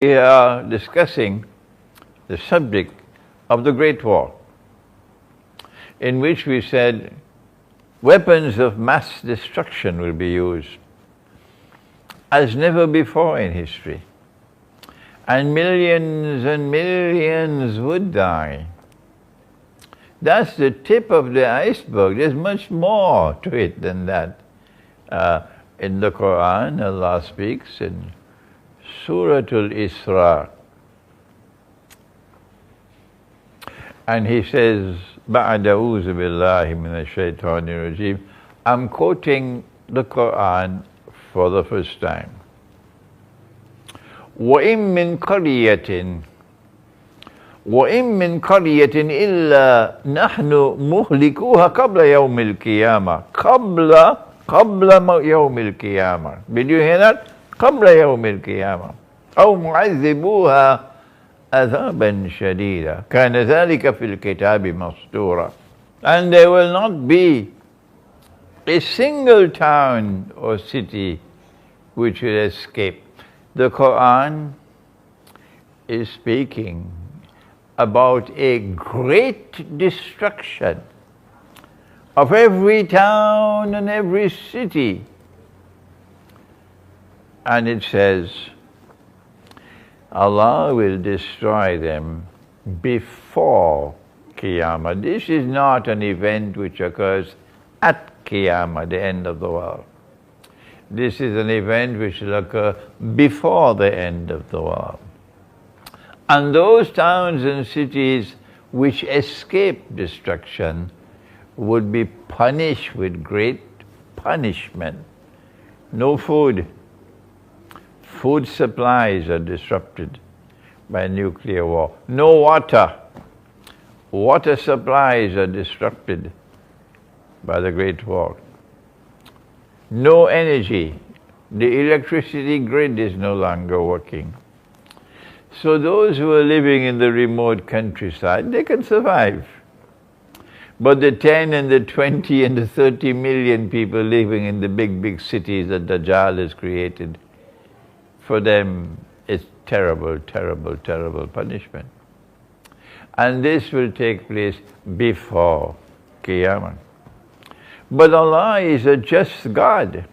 We are discussing the subject of the Great War, in which we said weapons of mass destruction will be used as never before in history, and millions would die. That's the tip of the iceberg. There's much more to it than that. In the Quran, Allah speaks in Surah Al-Isra, and He says, بَعْدَ أَعُوذُ بِاللَّهِ مِنَ الشَّيْطَانِ الرَّجِيمِ. I'm quoting the Quran for the first time. وَإِن مِّن قَرْيَةٍ إِلَّا نَحْنُ مُهْلِكُوهَا قَبْلَ يَوْمِ الْقِيَامَةِ قبل يوم القيامة. Did you hear that? قبل يوم القيامة أو معذبوها عذابا شديدا كان ذلك في الكتاب مسطورا. And there will not be a single town or city which will escape. The Quran is speaking about a great destruction of every town and every city. And it says, Allah will destroy them before Qiyamah. This is not an event which occurs at Qiyamah, the end of the world. This is an event which will occur before the end of the world. And those towns and cities which escape destruction would be punished with great punishment. No food. Food supplies are disrupted by nuclear war. No water. Water supplies are disrupted by the Great War. No energy. The electricity grid is no longer working. So those who are living in the remote countryside, they can survive. But the 10 and the 20 and the 30 million people living in the big cities that Dajjal has created, for them it's terrible punishment. And this will take place before Qiyamah. But Allah is a just God.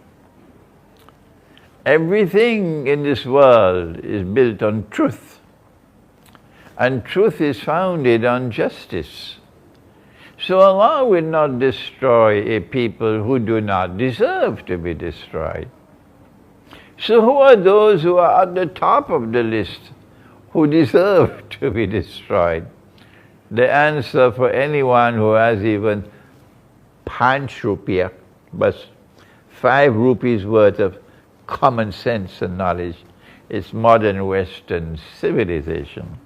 Everything in this world is built on truth. And truth is founded on justice. So Allah will not destroy a people who do not deserve to be destroyed. So who are those who are at the top of the list who deserve to be destroyed? The answer for anyone who has even 5 rupiah, but 5 rupees worth of common sense and knowledge, is modern Western civilization.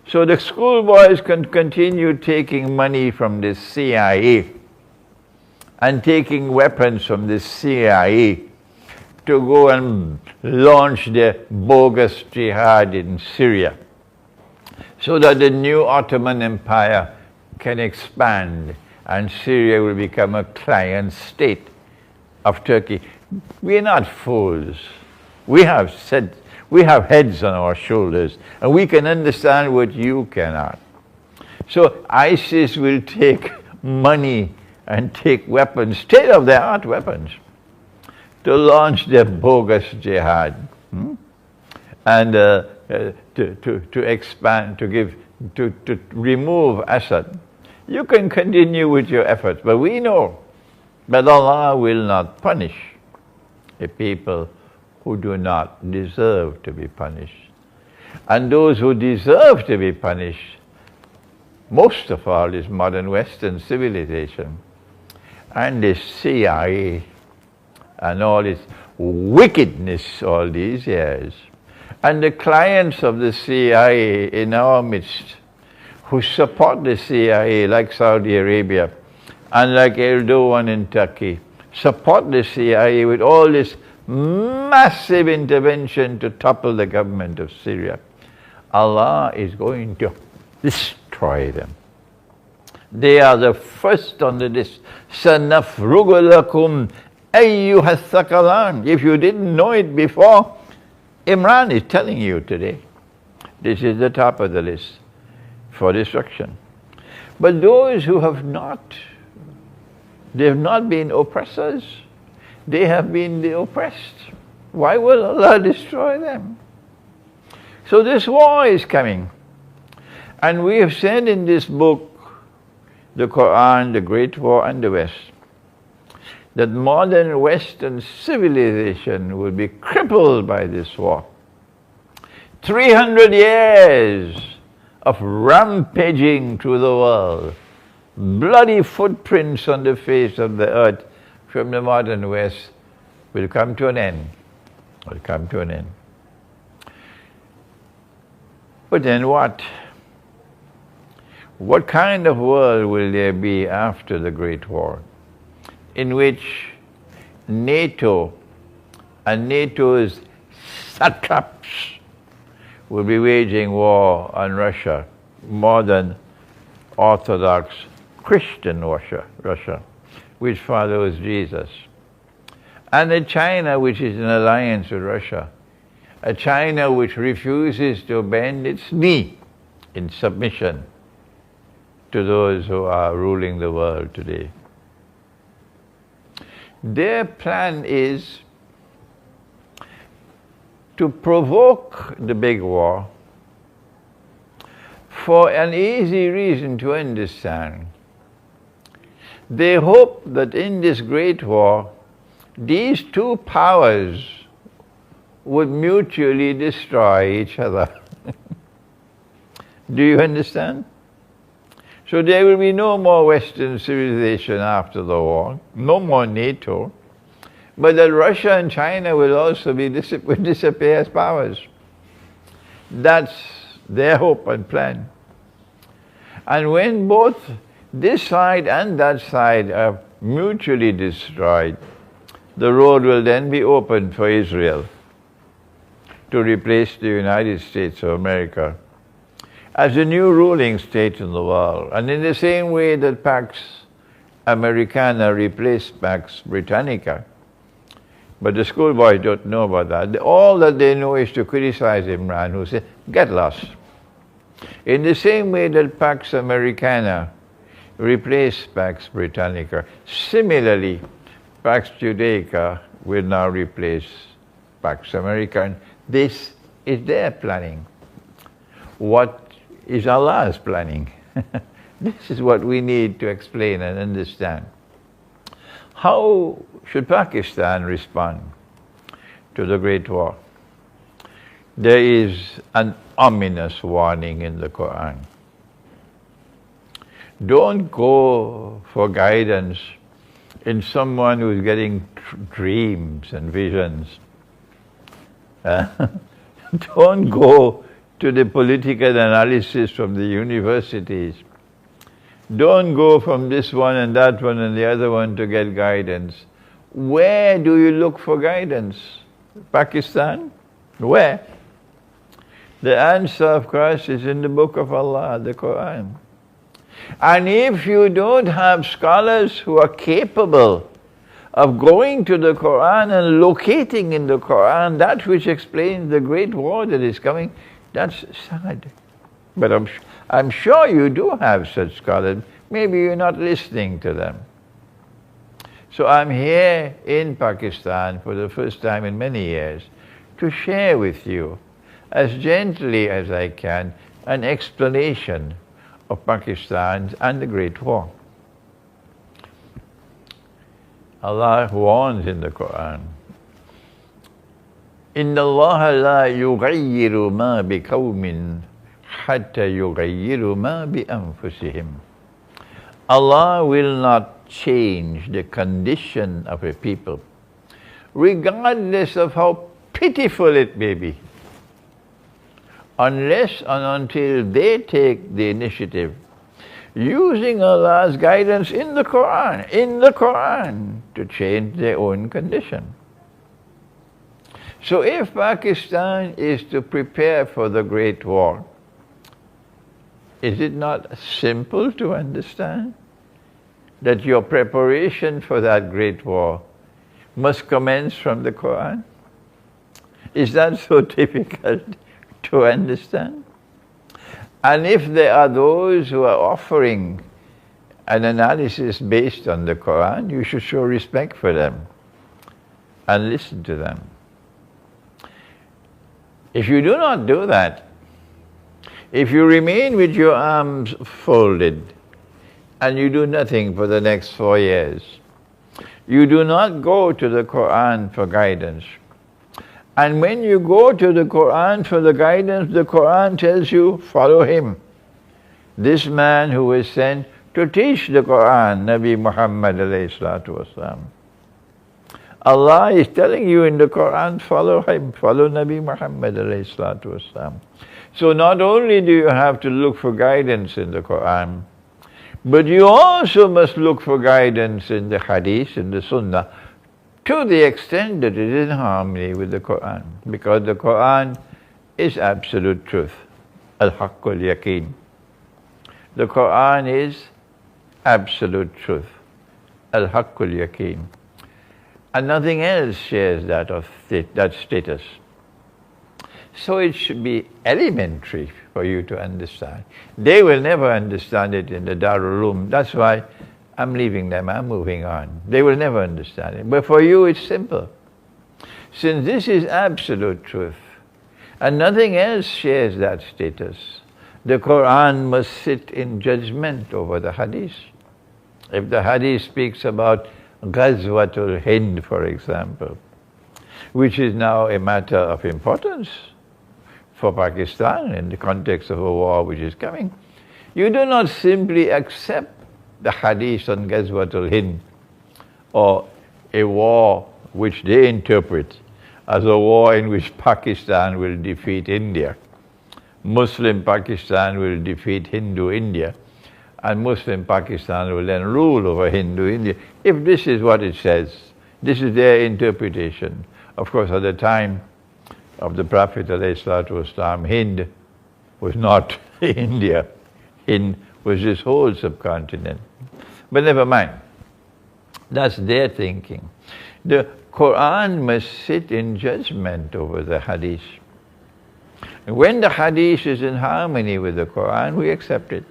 So the schoolboys can continue taking money from the CIA and taking weapons from the CIA to go and launch their bogus jihad in Syria, so that the new Ottoman Empire can expand and Syria will become a client state of Turkey. We are not fools. We have heads on our shoulders, and we can understand what you cannot. So ISIS will take money and take weapons, state-of-the-art weapons, to launch their bogus jihad, and to expand, to remove Assad. You can continue with your efforts, but we know that Allah will not punish a people who do not deserve to be punished. And those who deserve to be punished, most of all, is modern Western civilization and the CIA and all its wickedness all these years. And the clients of the CIA in our midst, who support the CIA, like Saudi Arabia and like Erdogan in Turkey, support the CIA with all this massive intervention to topple the government of Syria. Allah is going to destroy them. They are the first on the list. سَنَفْرُغُ لَكُمْ أَيُّهَا الثَّقَلَانِ. If you didn't know it before, Imran is telling you today, this is the top of the list for destruction. But those who have not, they have not been oppressors, they have been the oppressed. Why will Allah destroy them? So this war is coming. And we have said in this book, the Quran, the Great War and the West, that modern Western civilization will be crippled by this war. 300 years of rampaging through the world, bloody footprints on the face of the earth from the modern West will come to an end. Will come to an end. But then what? What kind of world will there be after the Great War, in which NATO and NATO's satraps will be waging war on Russia, modern Orthodox Christian Russia, which follows Jesus, and a China which is in alliance with Russia, a China which refuses to bend its knee in submission to those who are ruling the world today. Their plan is to provoke the big war for an easy reason to understand. They hope that in this great war, these two powers would mutually destroy each other. Do you understand? So there will be no more Western civilization after the war, no more NATO, but that Russia and China will also will disappear as powers. That's their hope and plan. And when both this side and that side are mutually destroyed, the road will then be opened for Israel to replace the United States of America as a new ruling state in the world. And in the same way that Pax Americana replaced Pax Britannica. But the schoolboys don't know about that. All that they know is to criticize Imran, who said, get lost. In the same way that Pax Americana replaced Pax Britannica, similarly, Pax Judaica will now replace Pax American. This is their planning. What is Allah's planning? This is what we need to explain and understand. How should Pakistan respond to the Great War? There is an ominous warning in the Quran. Don't go for guidance in someone who is getting dreams and visions. Don't go to the political analysis from the universities. Don't go from this one and that one and the other one to get guidance. Where do you look for guidance? Pakistan? Where? The answer, of course, is in the book of Allah, the Quran. And if you don't have scholars who are capable of going to the Quran and locating in the Quran that which explains the great war that is coming, that's sad. But I'm sure you do have such scholars. Maybe you're not listening to them. So I'm here in Pakistan for the first time in many years to share with you, as gently as I can, an explanation of Pakistan and the Great War. Allah warns in the Quran, إِنَّ اللَّهَ لَا يُغَيِّرُ مَا بِقَوْمٍ حَتَّى يُغَيِّرُ مَا بِأَنفُسِهِمْ. Allah will not change the condition of a people, regardless of how pitiful it may be, unless and until they take the initiative, using Allah's guidance in the Quran, to change their own condition. So if Pakistan is to prepare for the Great War, is it not simple to understand that your preparation for that Great War must commence from the Quran? Is that so difficult to understand? And if there are those who are offering an analysis based on the Quran, you should show respect for them and listen to them. If you do not do that, if you remain with your arms folded and you do nothing for the next 4 years, you do not go to the Quran for guidance. And when you go to the Quran for the guidance, the Quran tells you, follow him. This man who was sent to teach the Quran, Nabi Muhammad alayhi salatu wasalam. Allah is telling you in the Quran, follow him, follow Nabi Muhammad alayhi salatu wasalam. So not only do you have to look for guidance in the Quran, but you also must look for guidance in the Hadith, in the Sunnah, to the extent that it is in harmony with the Quran. Because the Quran is absolute truth. Al-Haqqul Yaqeen. The Quran is absolute truth. Al-Haqqul Yaqeen. And nothing else shares that status. So it should be elementary for you to understand. They will never understand it in the Darul Uloom. That's why I'm leaving them, I'm moving on. They will never understand it. But for you it's simple. Since this is absolute truth, and nothing else shares that status, the Quran must sit in judgment over the Hadith. If the Hadith speaks about Ghazwatul Hind, for example, which is now a matter of importance for Pakistan in the context of a war which is coming, you do not simply accept the Hadith on Ghazwatul Hind, or a war which they interpret as a war in which Pakistan will defeat India. Muslim Pakistan will defeat Hindu India, and Muslim Pakistan will then rule over Hindu India. If this is what it says, this is their interpretation. Of course, at the time of the Prophet ﷺ, Hind was not India. Hind was this whole subcontinent. But never mind. That's their thinking. The Quran must sit in judgment over the Hadith. And when the Hadith is in harmony with the Quran, we accept it.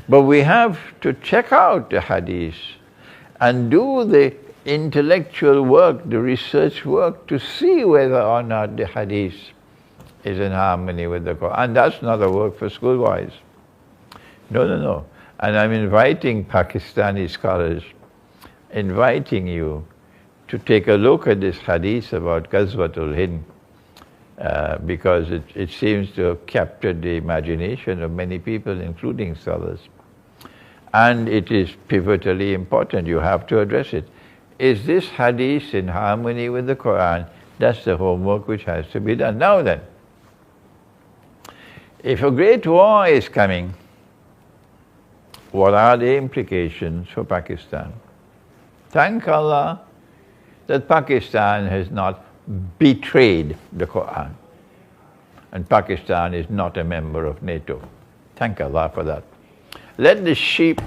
But we have to check out the Hadith and do the intellectual work, the research work, to see whether or not the Hadith is in harmony with the Quran. And that's not a work for schoolboys. No. And I'm inviting Pakistani scholars, inviting you to take a look at this Hadith about Ghazwatul Hind, because it seems to have captured the imagination of many people, including scholars. And it is pivotally important. You have to address it. Is this Hadith in harmony with the Quran? That's the homework which has to be done. Now then, if a great war is coming, what are the implications for Pakistan? Thank Allah that Pakistan has not betrayed the Quran. And Pakistan is not a member of NATO. Thank Allah for that. Let the sheep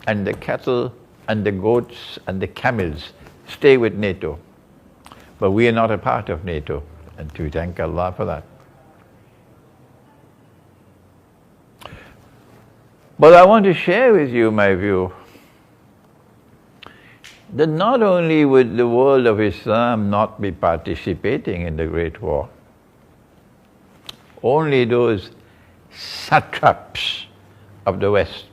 and the cattle and the goats and the camels stay with NATO. But we are not a part of NATO, and we thank Allah for that. But I want to share with you my view that not only would the world of Islam not be participating in the Great War, only those satraps of the West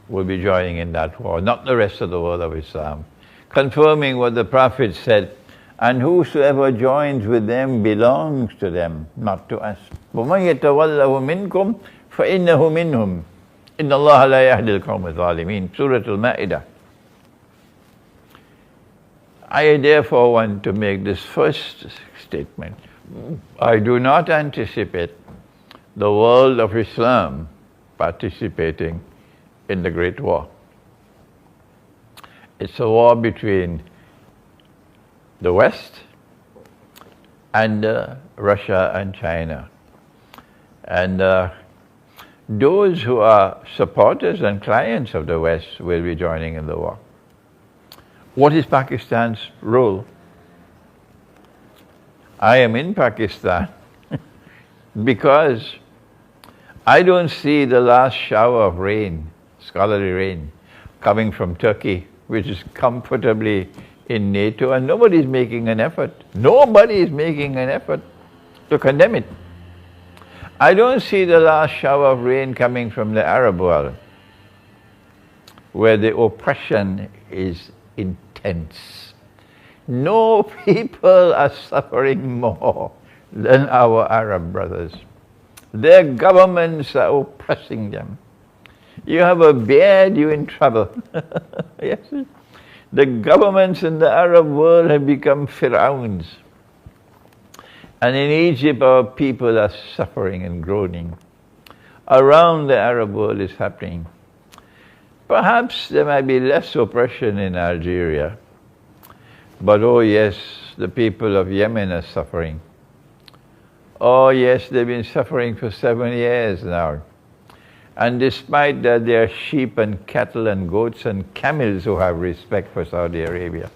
will be joining in that war, not the rest of the world of Islam, confirming what the Prophet said, and whosoever joins with them belongs to them, not to us. وَمَنْ يَتَوَلَّهُ مِنْكُمْ فَإِنَّهُ مِنْهُمْ إِنَّ اللَّهَ لَا يَهْدِي الْقَوْمَ الظَّالِمِينَ. Surah Al-Ma'idah. I therefore want to make this first statement. I do not anticipate the world of Islam participating in the Great War. It's a war between the West and Russia and China. And those who are supporters and clients of the West will be joining in the war. What is Pakistan's role? I am in Pakistan because I don't see the last shower of rain, scholarly rain, coming from Turkey, which is comfortably in NATO, and nobody is making an effort. Nobody is making an effort to condemn it. I don't see the last shower of rain coming from the Arab world, where the oppression is intense. No people are suffering more than our Arab brothers. Their governments are oppressing them. You have a beard, you're in trouble. Yes. The governments in the Arab world have become pharaohs. And in Egypt, our people are suffering and groaning. Around the Arab world is happening. Perhaps there might be less oppression in Algeria. But oh yes, the people of Yemen are suffering. Oh yes, they've been suffering for 7 years now. And despite that, there are sheep and cattle and goats and camels who have respect for Saudi Arabia.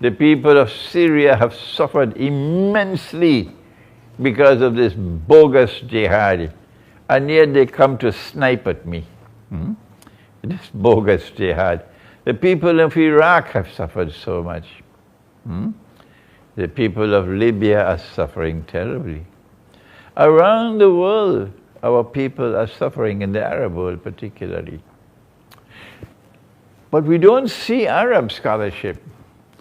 The people of Syria have suffered immensely because of this bogus jihad, and yet they come to snipe at me. This bogus jihad. The people of Iraq have suffered so much. The people of Libya are suffering terribly. Around the world, our people are suffering, in the Arab world particularly. But we don't see Arab scholarship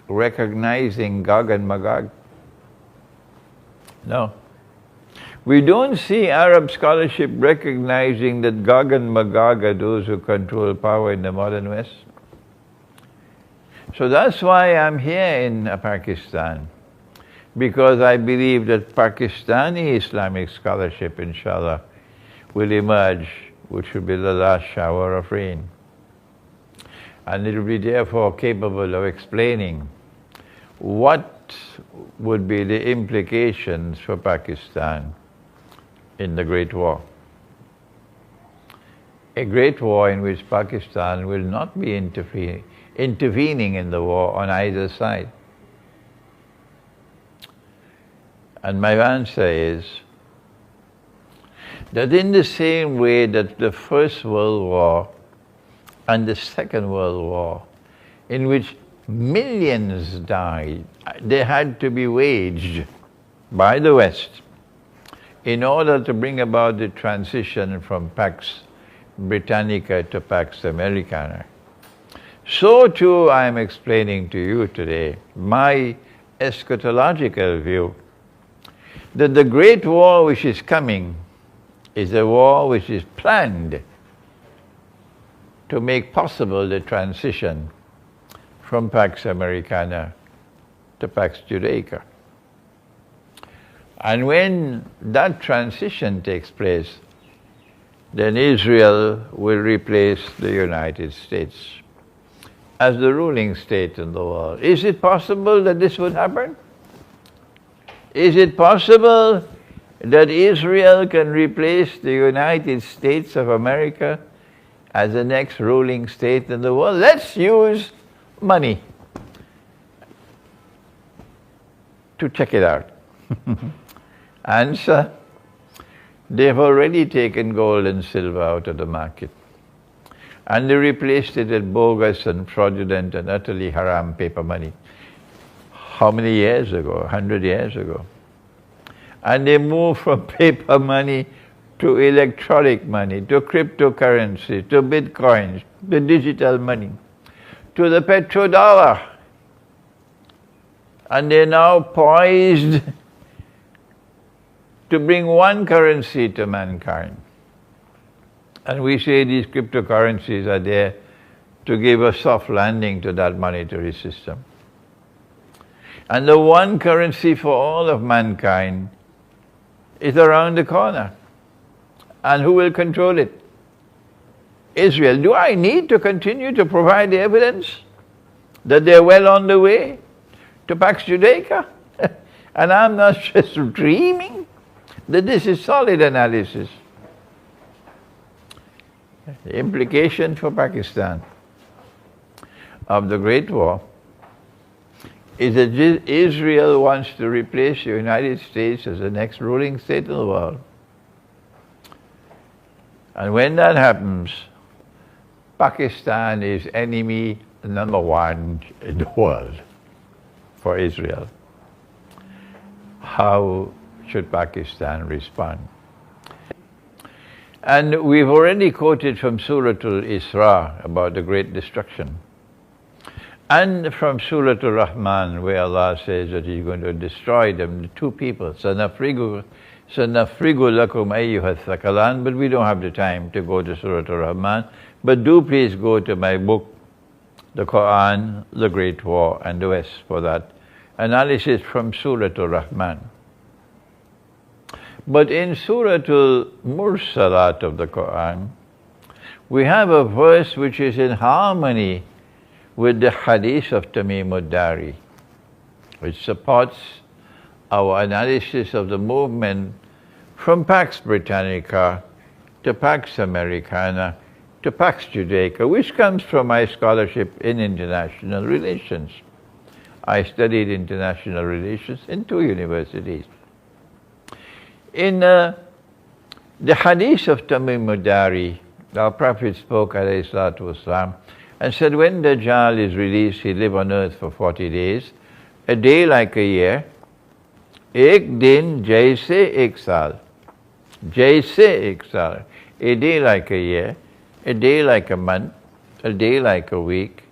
recognizing Gog and Magog. No. We don't see Arab scholarship recognizing that Gog and Magog are those who control power in the modern West. So that's why I'm here in Pakistan, because I believe that Pakistani Islamic scholarship, inshallah, will emerge, which will be the last shower of rain. And it will be therefore capable of explaining what would be the implications for Pakistan in the Great War. A great war in which Pakistan will not be intervening in the war on either side. And my answer is that in the same way that the First World War and the Second World War, in which millions died, they had to be waged by the West in order to bring about the transition from Pax Britannica to Pax Americana. So too I am explaining to you today my eschatological view that the great war which is coming is a war which is planned to make possible the transition from Pax Americana to Pax Judaica. And when that transition takes place, then Israel will replace the United States as the ruling state in the world. Is it possible that this would happen? Is it possible that Israel can replace the United States of America as the next ruling state in the world? Let's use money to check it out. Answer: they've already taken gold and silver out of the market, and they replaced it with bogus and fraudulent and utterly haram paper money. How many years ago? 100 years ago. And they moved from paper money to electronic money, to cryptocurrency, to bitcoins, to digital money, to the petrodollar. And they're now poised to bring one currency to mankind. And we say these cryptocurrencies are there to give a soft landing to that monetary system. And the one currency for all of mankind is around the corner. And who will control it? Israel. Do I need to continue to provide the evidence that they're well on the way to Pax Judaica? And I'm not just dreaming that this is solid analysis. The implication for Pakistan of the Great War is that Israel wants to replace the United States as the next ruling state in the world. And when that happens, Pakistan is enemy number one in the world for Israel. How should Pakistan respond? And we've already quoted from Surah Al-Isra about the great destruction. And from Surah Al-Rahman, where Allah says that He's going to destroy them, the two people, سَنَفْرِغُ لَكُمْ أَيُّهَا الثَّقَلَانِ. But we don't have the time to go to Surah Al-Rahman. But do please go to my book, the Quran, the Great War, and the West for that analysis from Surah Al-Rahman. But in Surah Al-Mursalat of the Quran, we have a verse which is in harmony with the hadith of Tamim ad-Dari, which supports our analysis of the movement from Pax Britannica to Pax Americana to Pax Judaica, which comes from my scholarship in international relations. I studied international relations in 2 universities. In the hadith of Tamim ad-Dari, our Prophet spoke, alayhi salatu wasalam, and said, when Dajjal is released, he live on earth for 40 days, a day like a year, ek din jaise ek saal, jaise ek saal, a day like a year, a day like a month, a day like a week,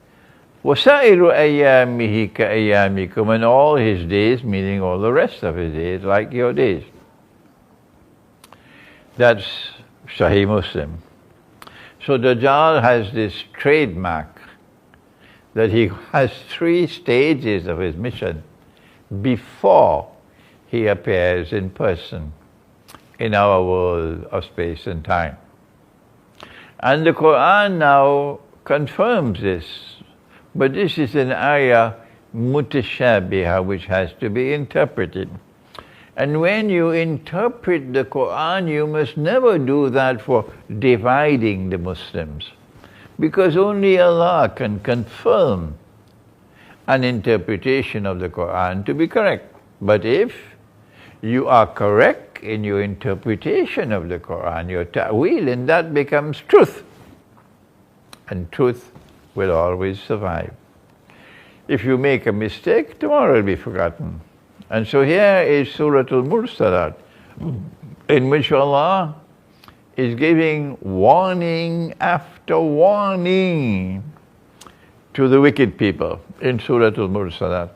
wasairu ayyamihi ka ayyamikum, and all his days, meaning all the rest of his days, like your days. That's Sahih Muslim. So Dajjal has this trademark that he has 3 stages of his mission before he appears in person in our world of space and time. And the Quran now confirms this, but this is an ayah mutashabiha which has to be interpreted. And when you interpret the Quran, you must never do that for dividing the Muslims, because only Allah can confirm an interpretation of the Quran to be correct. But if you are correct in your interpretation of the Quran, your ta'wil, and that becomes truth, and truth will always survive. If you make a mistake, tomorrow it will be forgotten. And so here is Surah Al-Mursalat, in which Allah is giving warning after warning to the wicked people in Surah Al-Mursalat.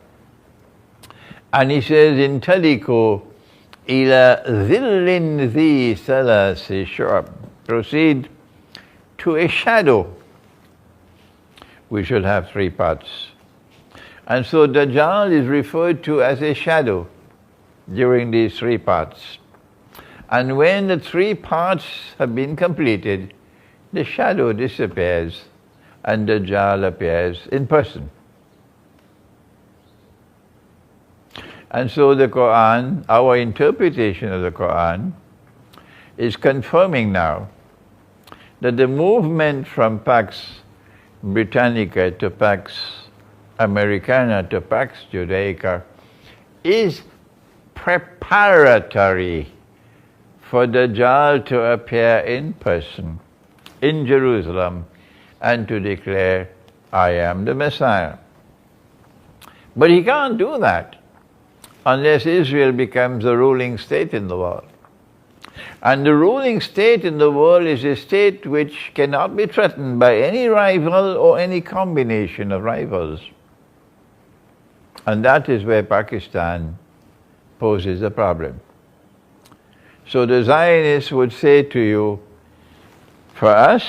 And He says, Intaliku ila dhillin dhi salasi shu'ab. Proceed to a shadow. We should have 3 parts. And so Dajjal is referred to as a shadow during these 3 parts. And when the 3 parts have been completed, the shadow disappears and Dajjal appears in person. And so the Quran, our interpretation of the Quran, is confirming now that the movement from Pax Britannica to Pax Americana to Pax Judaica is preparatory for Dajjal to appear in person in Jerusalem and to declare, I am the Messiah. But he can't do that unless Israel becomes the ruling state in the world. And the ruling state in the world is a state which cannot be threatened by any rival or any combination of rivals. And that is where Pakistan poses a problem. So the Zionists would say to you, for us,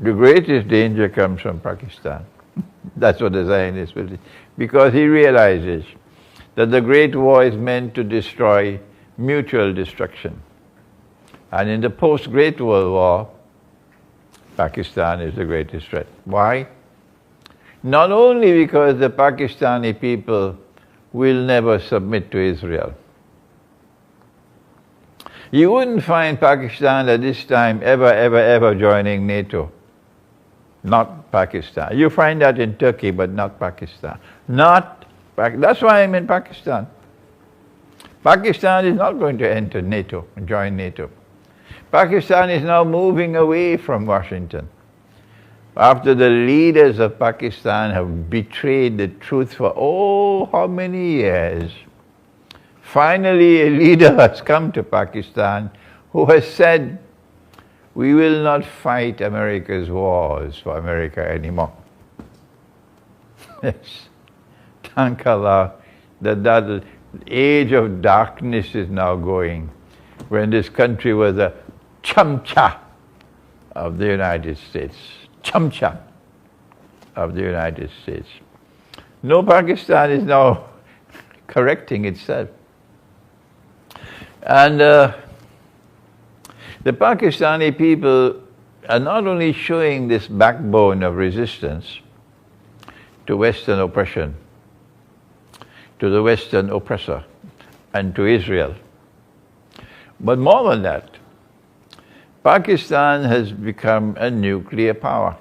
the greatest danger comes from Pakistan. That's what the Zionists will say. Because he realizes that the Great War is meant to destroy mutual destruction. And in the post-Great World War, Pakistan is the greatest threat. Why? Not only because the Pakistani people will never submit to Israel. You wouldn't find Pakistan at this time ever joining NATO. Not Pakistan. You find that in Turkey, but not Pakistan. Not That's why I'm in Pakistan. Pakistan is not going to enter NATO, join NATO. Pakistan is now moving away from Washington. After the leaders of Pakistan have betrayed the truth for how many years, finally a leader has come to Pakistan who has said, we will not fight America's wars for America anymore. Yes. Thank Allah that age of darkness is now going, when this country was a chamcha of the United States. Chamcha of the United States. No, Pakistan is now correcting itself. And the Pakistani people are not only showing this backbone of resistance to Western oppression, to the Western oppressor, and to Israel, but more than that, Pakistan has become a nuclear power.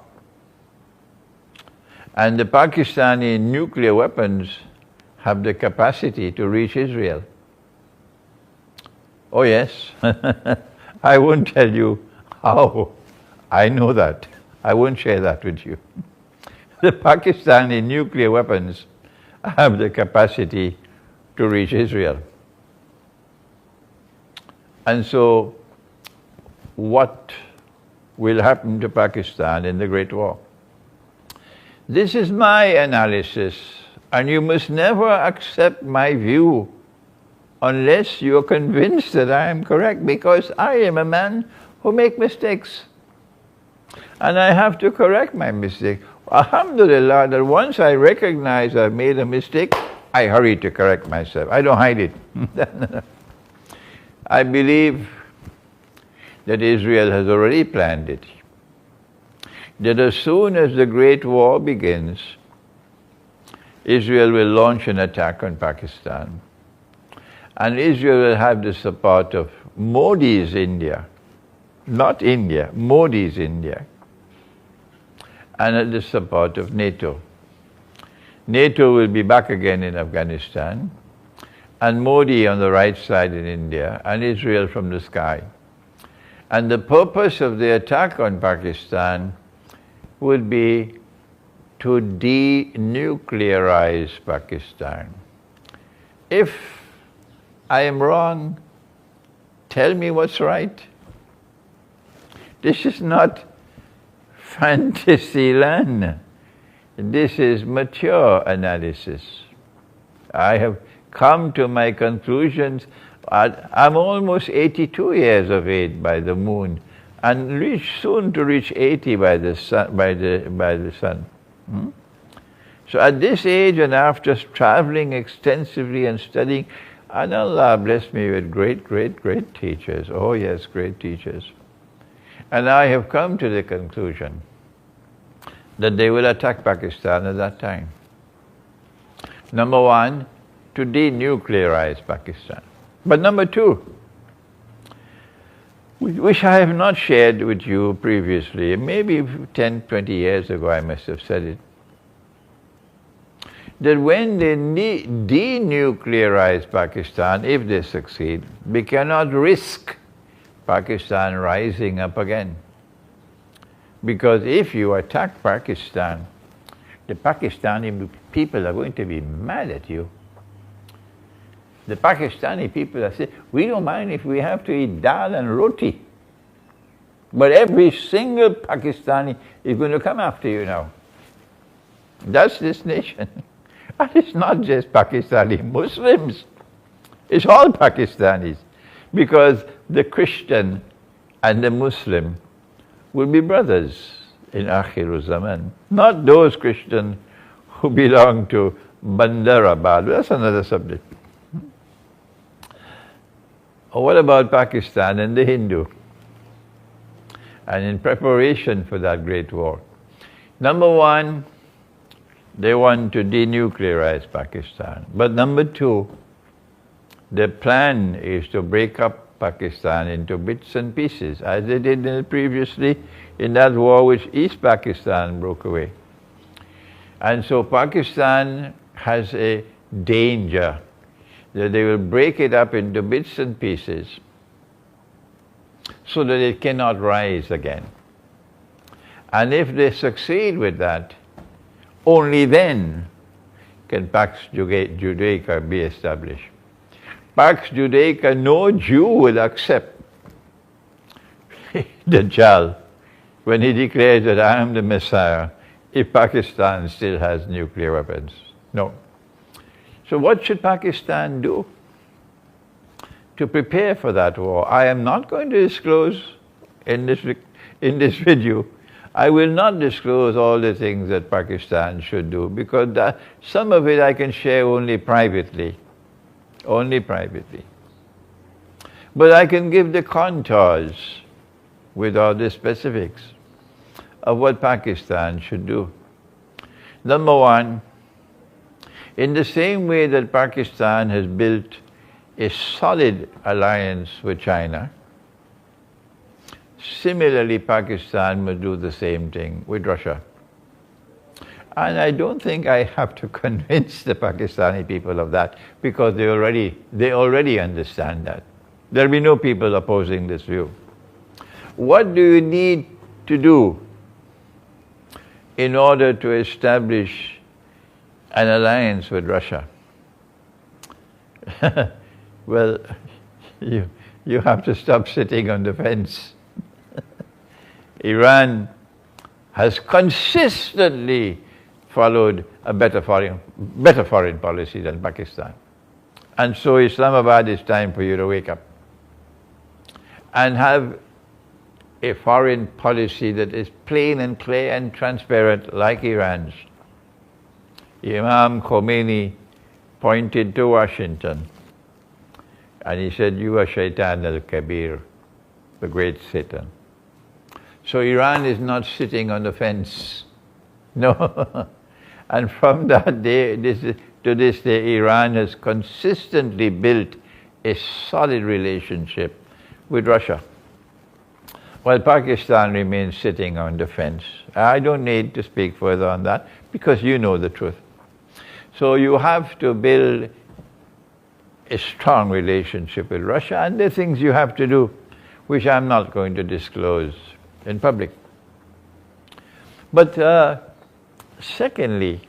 And the Pakistani nuclear weapons have the capacity to reach Israel. Oh yes, I won't tell you how. I know that. I won't share that with you. The Pakistani nuclear weapons have the capacity to reach Israel. And so, what will happen to Pakistan in the Great War? This is my analysis, and you must never accept my view unless you are convinced that I am correct, because I am a man who makes mistakes. And I have to correct my mistake. Alhamdulillah, that once I recognize I've made a mistake, I hurry to correct myself. I don't hide it. I believe that Israel has already planned it. That as soon as the Great War begins, Israel will launch an attack on Pakistan. And Israel will have the support of Modi's India, not India, Modi's India, and the support of NATO. NATO will be back again in Afghanistan, and Modi on the right side in India, and Israel from the sky. And the purpose of the attack on Pakistan would be to denuclearize Pakistan. If I am wrong, tell me what's right. This is not fantasy land. This is mature analysis. I have come to my conclusions. I'm almost 82 years of age by the moon, and soon to reach 80 by the sun. So at this age, and after traveling extensively and studying, and Allah blessed me with great teachers. Oh yes, great teachers. And I have come to the conclusion that they will attack Pakistan at that time. Number one, to denuclearize Pakistan. But number two, which I have not shared with you previously, maybe 10, 20 years ago I must have said it, that when they denuclearize Pakistan, if they succeed, we cannot risk Pakistan rising up again. Because if you attack Pakistan, the Pakistani people are going to be mad at you. The Pakistani people are saying, we don't mind if we have to eat dal and roti, but every single Pakistani is going to come after you now. That's this nation. And it's not just Pakistani Muslims, it's all Pakistanis, because the Christian and the Muslim will be brothers in Akhir, Zaman. Not those Christians who belong to Bandarabad. That's another subject. Or what about Pakistan and the Hindu? And in preparation for that great war, number one, they want to denuclearize Pakistan. But number two, their plan is to break up Pakistan into bits and pieces, as they did previously in that war which East Pakistan broke away. And so Pakistan has a danger that they will break it up into bits and pieces so that it cannot rise again. And if they succeed with that, only then can Pax Judaica be established. Pax Judaica, no Jew will accept Dajjal when he declares that I am the Messiah if Pakistan still has nuclear weapons. No. So what should Pakistan do to prepare for that war? I am not going to disclose in this video. I will not disclose all the things that Pakistan should do, because some of it I can share only privately. Only privately. But I can give the contours with all the specifics of what Pakistan should do. Number one, in the same way that Pakistan has built a solid alliance with China, similarly Pakistan must do the same thing with Russia. And I don't think I have to convince the Pakistani people of that, because they already understand that. There will be no people opposing this view. What do you need to do in order to establish an alliance with Russia? Well, you have to stop sitting on the fence. Iran has consistently followed a better foreign policy than Pakistan. And so Islamabad, it's time for you to wake up and have a foreign policy that is plain and clear and transparent like Iran's. Imam Khomeini pointed to Washington and he said, "You are Shaitan al-Kabir, the great Satan." So Iran is not sitting on the fence. No. And from that day to this day, Iran has consistently built a solid relationship with Russia, while Pakistan remains sitting on the fence. I don't need to speak further on that, because you know the truth. So you have to build a strong relationship with Russia, and there are things you have to do which I'm not going to disclose in public. But secondly,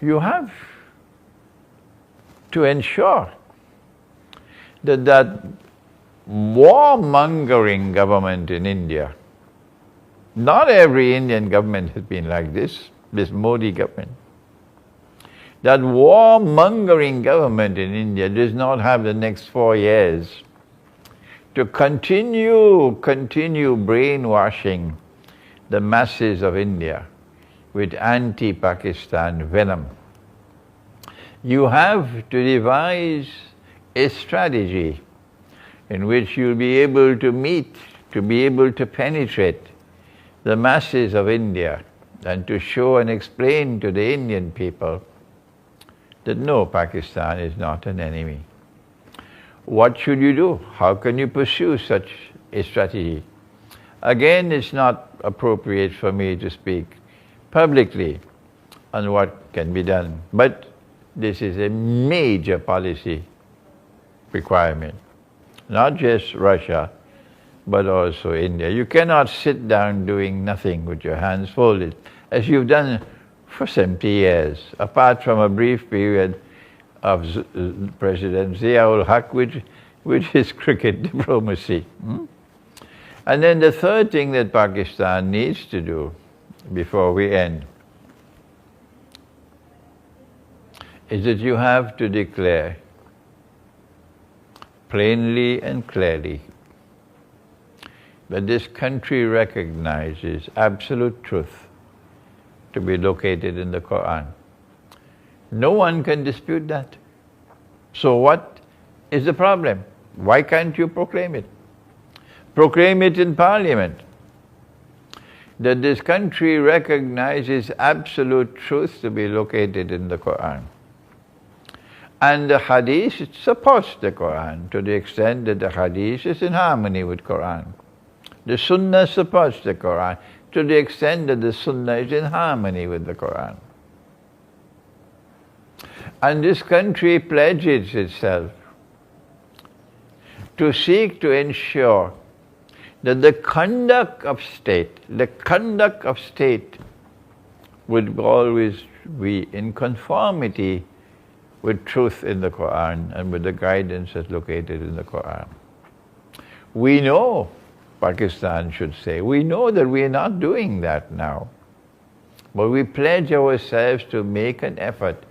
you have to ensure that warmongering government in India, not every Indian government has been like this Modi government, that warmongering government in India does not have the next 4 years to continue brainwashing the masses of India with anti-Pakistan venom. You have to devise a strategy in which you'll be able to penetrate the masses of India and to show and explain to the Indian people that no, Pakistan is not an enemy. What should you do? How can you pursue such a strategy? Again, it's not appropriate for me to speak publicly on what can be done, but this is a major policy requirement. Not just Russia, but also India. You cannot sit down doing nothing with your hands folded, as you've done for 70 years, apart from a brief period of President Zia-ul-Haq, which is cricket diplomacy. And then the third thing that Pakistan needs to do before we end is that you have to declare plainly and clearly that this country recognizes absolute truth to be located in the Quran. No one can dispute that. So what is the problem? Why can't you proclaim it? Proclaim it in Parliament, that this country recognizes absolute truth to be located in the Quran. And the Hadith supports the Quran to the extent that the Hadith is in harmony with Quran. The Sunnah supports the Quran to the extent that the Sunnah is in harmony with the Quran. And this country pledges itself to seek to ensure that the conduct of state would always be in conformity with truth in the Quran and with the guidance that's located in the Quran. We know, Pakistan should say, we know that we are not doing that now. But we pledge ourselves to make an effort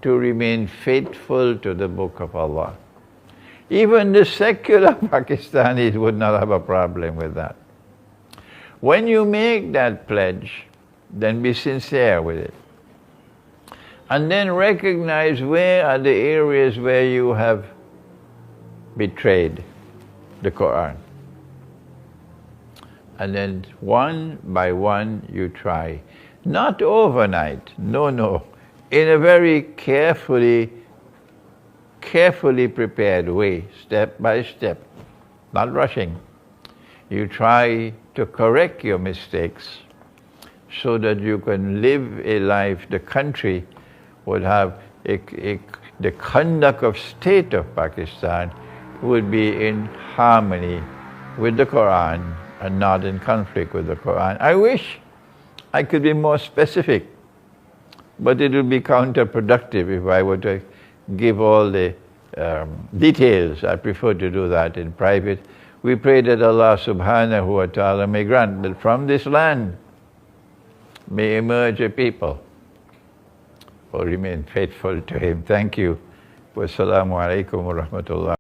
to remain faithful to the Book of Allah. Even the secular Pakistanis would not have a problem with that. When you make that pledge, then be sincere with it. And then recognize where are the areas where you have betrayed the Quran. And then one by one you try. Not overnight, no. In a very carefully prepared way, step by step, not rushing. You try to correct your mistakes so that you can live a life, the country would have the conduct of state of Pakistan would be in harmony with the Quran and not in conflict with the Quran. I wish I could be more specific, but it would be counterproductive if I were to give all the details. I prefer to do that in private. We pray that Allah subhanahu wa ta'ala may grant that from this land may emerge a people who remain faithful to Him. Thank you. Wassalamu alaikum wa rahmatullah.